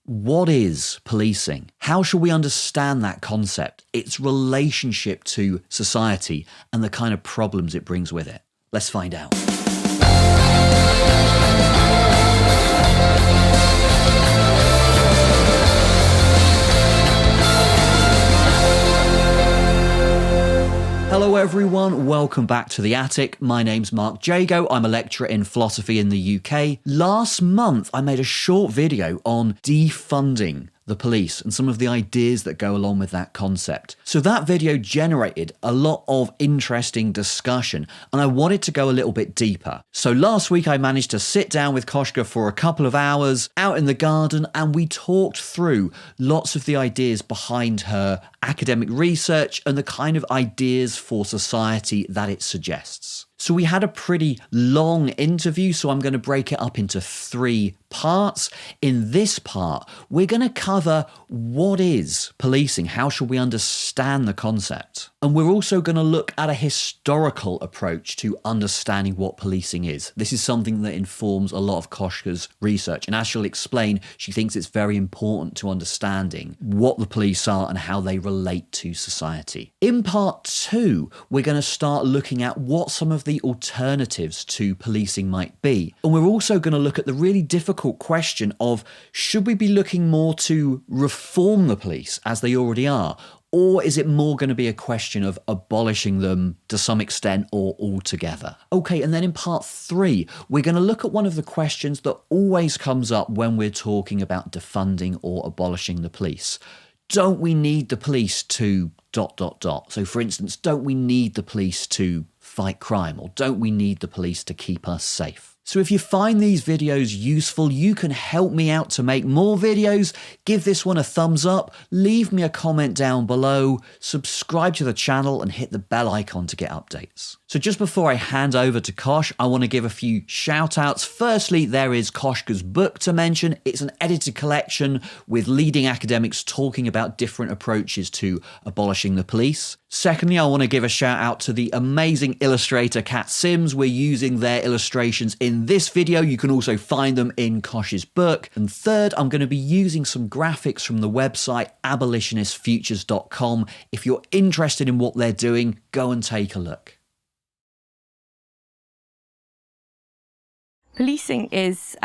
What is policing? How should we understand that concept, its relationship to society, and the kind of problems it brings with it? Let's find out. Hello everyone, welcome back to The Attic. My name's Mark Jago, I'm a lecturer in philosophy in the UK. Last month I made a short video on defunding the police and some of the ideas that go along with that concept. So that video generated a lot of interesting discussion and I wanted to go a little bit deeper. So last week I managed to sit down with Koshka for a couple of hours out in the garden and we talked through lots of the ideas behind her academic research and the kind of ideas for society that it suggests. So we had a pretty long interview, so I'm going to break it up into 3 parts. In this part, we're going to cover what is policing, how should we understand the concept? And we're also going to look at a historical approach to understanding what policing is. This is something that informs a lot of Koshka's research, and as she'll explain, she thinks it's very important to understanding what the police are and how they relate to society. In part 2, we're going to start looking at what some of the alternatives to policing might be. And we're also going to look at the really difficult question of, should we be looking more to reform the police as they already are? Or is it more going to be a question of abolishing them to some extent or altogether? Okay, and then in part 3, we're going to look at one of the questions that always comes up when we're talking about defunding or abolishing the police. Don't we need the police to ... So for instance, don't we need the police to fight crime, or don't we need the police to keep us safe? So if you find these videos useful, you can help me out to make more videos. Give this one a thumbs up, leave me a comment down below, subscribe to the channel and hit the bell icon to get updates. So just before I hand over to Kosh, I want to give a few shout outs. Firstly, there is Koshka's book to mention. It's an edited collection with leading academics talking about different approaches to abolishing the police. Secondly, I want to give a shout out to the amazing illustrator Kat Sims. We're using their illustrations in this video. You can also find them in Kosh's book. And third, I'm going to be using some graphics from the website abolitionistfutures.com. If you're interested in what they're doing, go and take a look. Policing is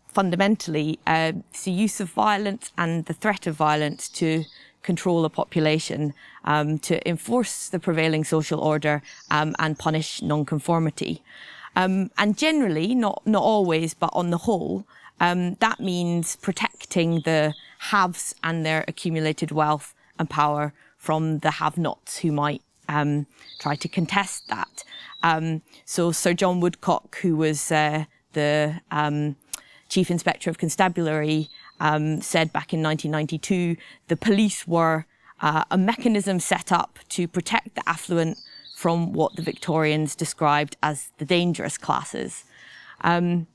fundamentally the use of violence and the threat of violence to control a population, to enforce the prevailing social order and punish non-conformity. And generally, not always, but on the whole, that means protecting the haves and their accumulated wealth and power from the have-nots who might try to contest that. So Sir John Woodcock, who was the Chief Inspector of Constabulary, said back in 1992, the police were a mechanism set up to protect the affluent from what the Victorians described as the dangerous classes. But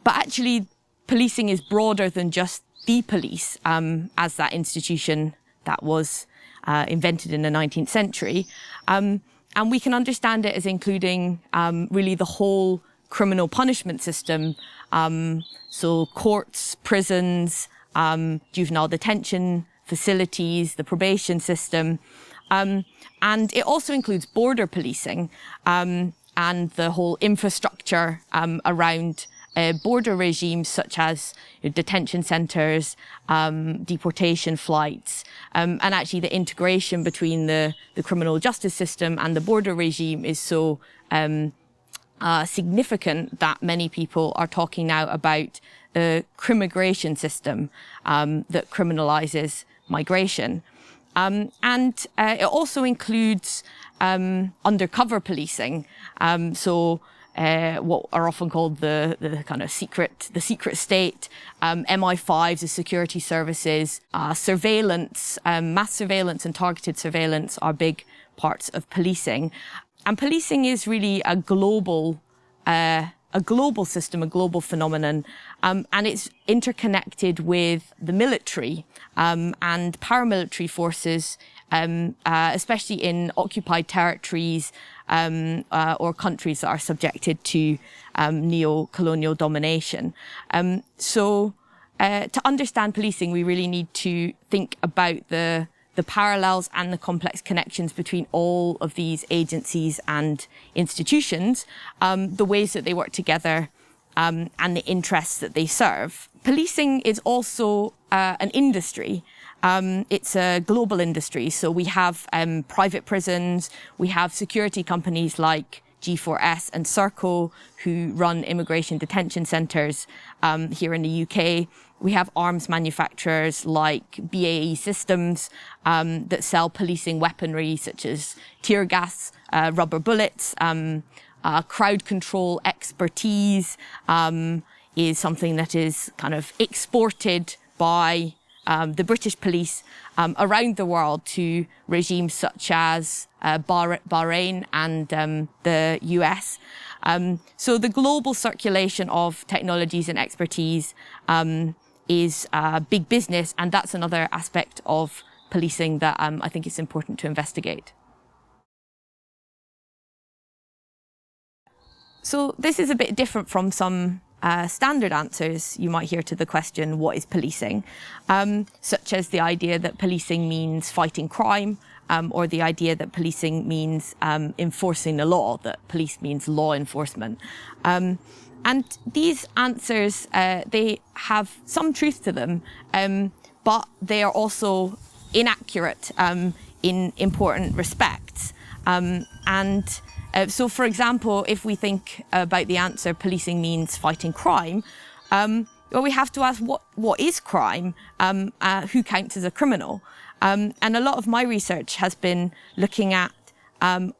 actually, policing is broader than just the police as that institution that was invented in the 19th century. And we can understand it as including really the whole criminal punishment system, so courts, prisons, juvenile detention facilities, the probation system, and it also includes border policing and the whole infrastructure around border regimes such as detention centres, deportation flights, and actually the integration between the criminal justice system and the border regime is so significant that many people are talking now about a crimmigration system that criminalises migration. And it also includes undercover policing, so what are often called the kind of secret state, MI5s, the security services, surveillance, mass surveillance and targeted surveillance are big parts of policing. And policing is really a global system, a global phenomenon, and it's interconnected with the military and paramilitary forces, especially in occupied territories or countries that are subjected to neo-colonial domination. So to understand policing, we really need to think about the parallels and the complex connections between all of these agencies and institutions, the ways that they work together, and the interests that they serve. Policing is also an industry. It's a global industry. So we have private prisons, we have security companies like G4S and Serco, who run immigration detention centres here in the UK. We have arms manufacturers like BAE Systems that sell policing weaponry such as tear gas, rubber bullets. Crowd control expertise is something that is kind of exported by the British police around the world to regimes such as Bahrain and the US. So the global circulation of technologies and expertise is big business, and that's another aspect of policing that I think is important to investigate. So this is a bit different from some standard answers you might hear to the question, what is policing? Such as the idea that policing means fighting crime, or the idea that policing means enforcing the law, that police means law enforcement. And these answers, they have some truth to them, but they are also inaccurate in important respects. So, for example, if we think about the answer, policing means fighting crime, well, we have to ask what is crime? Who counts as a criminal? And a lot of my research has been looking at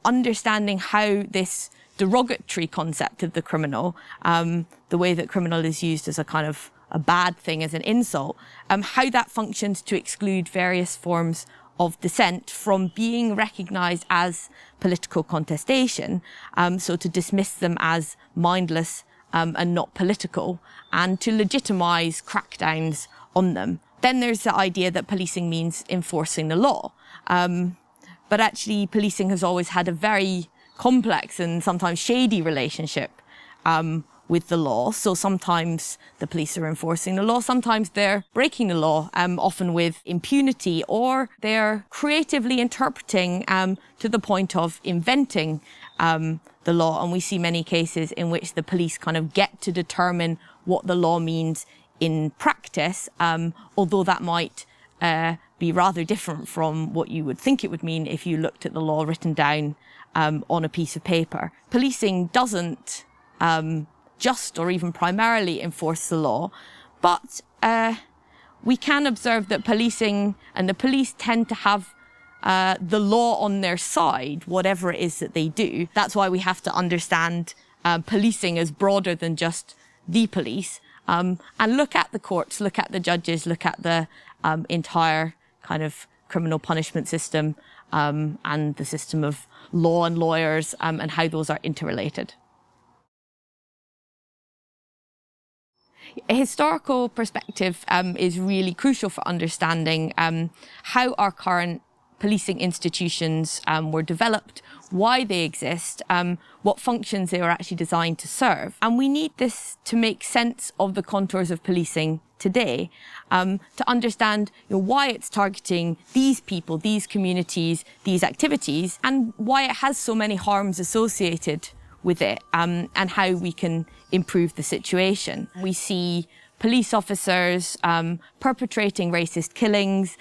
understanding how this derogatory concept of the criminal, the way that criminal is used as a kind of a bad thing, as an insult, how that functions to exclude various forms of dissent from being recognised as political contestation, so to dismiss them as mindless and not political, and to legitimise crackdowns on them. Then there's the idea that policing means enforcing the law. But actually, policing has always had a very complex and sometimes shady relationship with the law. So sometimes the police are enforcing the law, sometimes they're breaking the law, often with impunity, or they're creatively interpreting to the point of inventing the law. And we see many cases in which the police kind of get to determine what the law means in practice, although that might be rather different from what you would think it would mean if you looked at the law written down on a piece of paper. Policing doesn't just or even primarily enforce the law, but we can observe that policing and the police tend to have the law on their side, whatever it is that they do. That's why we have to understand policing as broader than just the police, and look at the courts, look at the judges, look at the entire kind of criminal punishment system and the system of law and lawyers and how those are interrelated. A historical perspective is really crucial for understanding how our current policing institutions were developed, why they exist, what functions they were actually designed to serve. And we need this to make sense of the contours of policing today, to understand why it's targeting these people, these communities, these activities, and why it has so many harms associated with it, and how we can improve the situation. We see police officers perpetrating racist killings,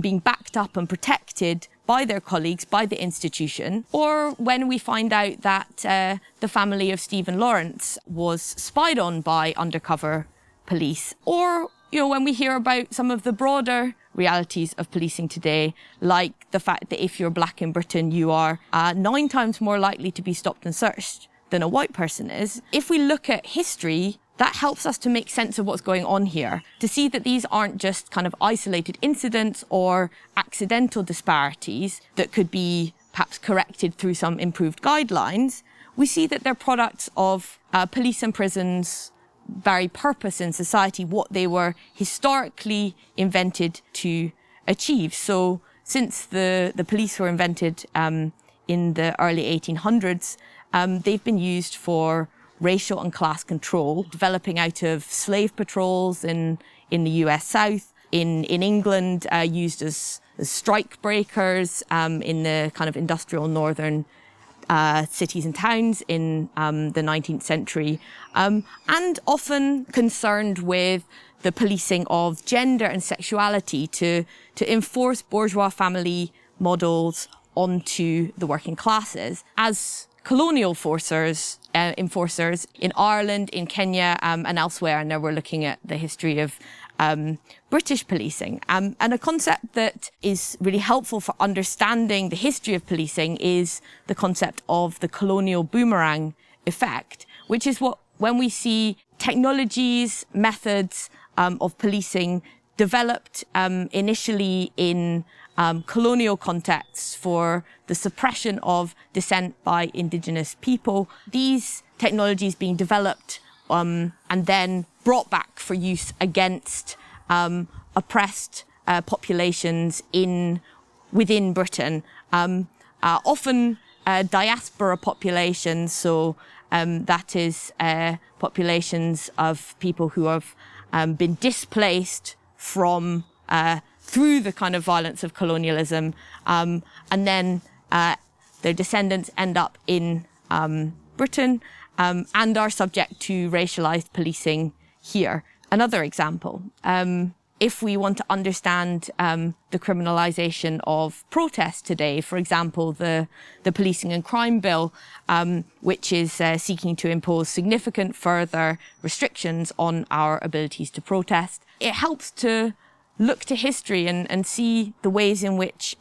being backed up and protected by their colleagues, by the institution, or when we find out that the family of Stephen Lawrence was spied on by undercover police, or when we hear about some of the broader realities of policing today, like the fact that if you're black in Britain, you are 9 times more likely to be stopped and searched than a white person is. If we look at history, that helps us to make sense of what's going on here, to see that these aren't just kind of isolated incidents or accidental disparities that could be perhaps corrected through some improved guidelines. We see that they're products of police and prisons' very purpose in society, what they were historically invented to achieve. So since the police were invented in the early 1800s, they've been used for racial and class control, developing out of slave patrols in the US South, in England, used as strike breakers in the kind of industrial northern cities and towns in the 19th century, and often concerned with the policing of gender and sexuality to enforce bourgeois family models onto the working classes. As colonial enforcers in Ireland, in Kenya, and elsewhere, and now we're looking at the history of British policing. And a concept that is really helpful for understanding the history of policing is the concept of the colonial boomerang effect, which is when we see technologies, methods of policing developed initially in colonial contexts for the suppression of dissent by indigenous people. These technologies being developed and then brought back for use against oppressed populations within Britain, often diaspora populations. So that is populations of people who have been displaced from through the kind of violence of colonialism, and then their descendants end up in Britain and are subject to racialized policing here. Another example, if we want to understand the criminalization of protest today, for example, the Policing and Crime Bill, which is seeking to impose significant further restrictions on our abilities to protest, it helps to look to history and see the ways in which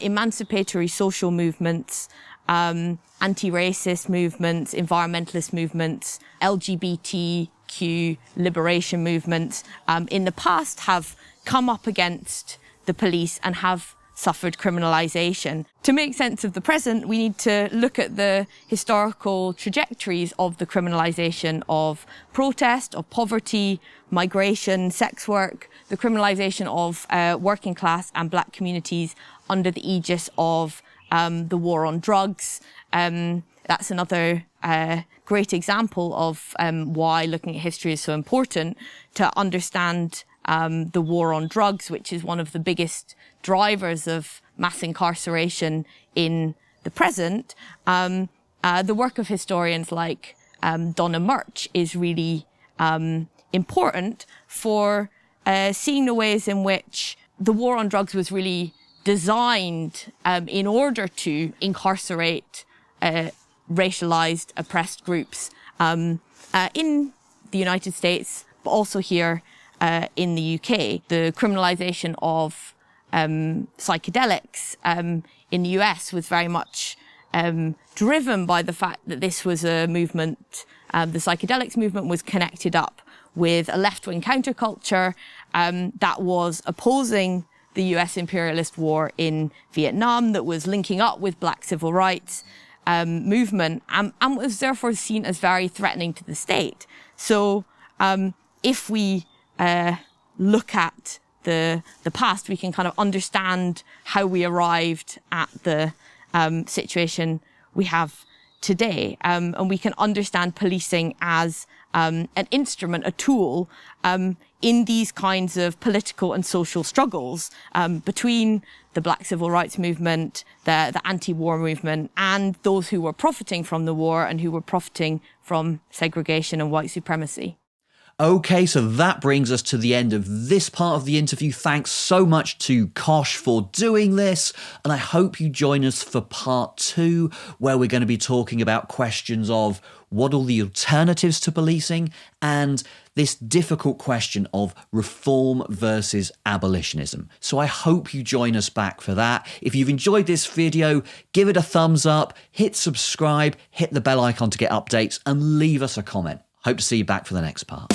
emancipatory social movements, anti-racist movements, environmentalist movements, LGBTQ liberation movements in the past have come up against the police and have suffered criminalization. To make sense of the present, we need to look at the historical trajectories of the criminalization of protest, of poverty, migration, sex work, the criminalization of working class and black communities under the aegis of the war on drugs. That's another great example of why looking at history is so important, to understand the war on drugs, which is one of the biggest drivers of mass incarceration in the present. The work of historians like Donna Murch is really important for seeing the ways in which the war on drugs was really designed in order to incarcerate racialized, oppressed groups in the United States, but also here in the UK. The criminalization of psychedelics in the US was very much driven by the fact that this was a movement, the psychedelics movement was connected up with a left-wing counterculture that was opposing the US imperialist war in Vietnam, that was linking up with black civil rights movement, and was therefore seen as very threatening to the state. So if we look at the past, we can kind of understand how we arrived at the situation we have today. And we can understand policing as an instrument, a tool in these kinds of political and social struggles between the Black Civil Rights Movement, the anti-war movement, and those who were profiting from the war and who were profiting from segregation and white supremacy. Okay, so that brings us to the end of this part of the interview. Thanks so much to Kosh for doing this, and I hope you join us for part 2, where we're going to be talking about questions of what are the alternatives to policing and this difficult question of reform versus abolitionism. So I hope you join us back for that. If you've enjoyed this video, give it a thumbs up, hit subscribe, hit the bell icon to get updates, and leave us a comment. Hope to see you back for the next part.